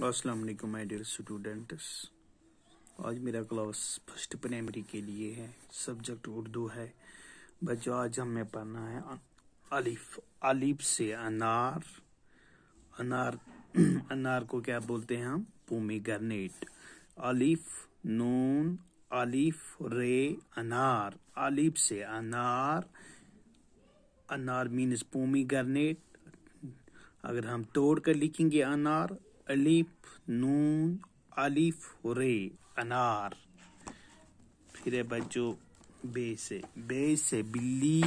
السلام علیکم my dear students. آج میرا کلاس فرسٹ پرائمری کے لیے ہے. سبجیکٹ اردو ہے. بچوں آج ہمیں پڑھنا ہے الف. الف سے انار. انار کو کیا بولتے ہیں ہم؟ پومیگرینیٹ. الف نون الف رے انار. الف سے انار. انار مینز پومیگرینیٹ. اگر ہم توڑ کر لکھیں گے انار، الف نون الف رے انار. پھر ہے بچوں بے سے بلی.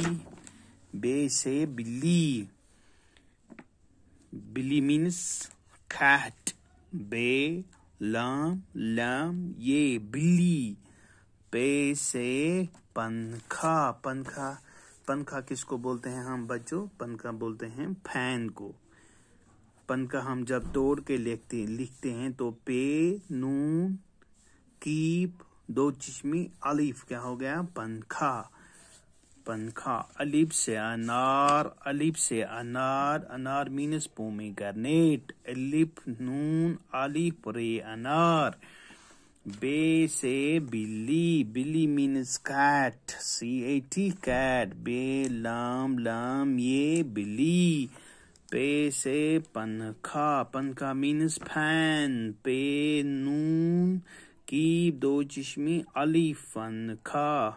بے سے بلی. بلی مینس کیٹ. بے لام لام یہ بلی. پے سے پنکھا. پنکھا کس کو بولتے ہیں ہم بچوں؟ پنکھا بولتے ہیں فین کو. پنکھا ہم جب توڑ کے لکھتے ہیں تو پے نون کیپ دو چشمی الف کیا ہو گیا؟ پنکھا. پنکھا. الف سے انار. الف سے انار. انار مینس پومیگرینیٹ. الف نون الف رے انار. بے سے بلی. بلی مینس کیٹ. CAT Kate. بے لام لام یہ بلی. پے سے پنکھا. پنکھا مینس فین. پے نون کی دو چشمی الف پنکھا.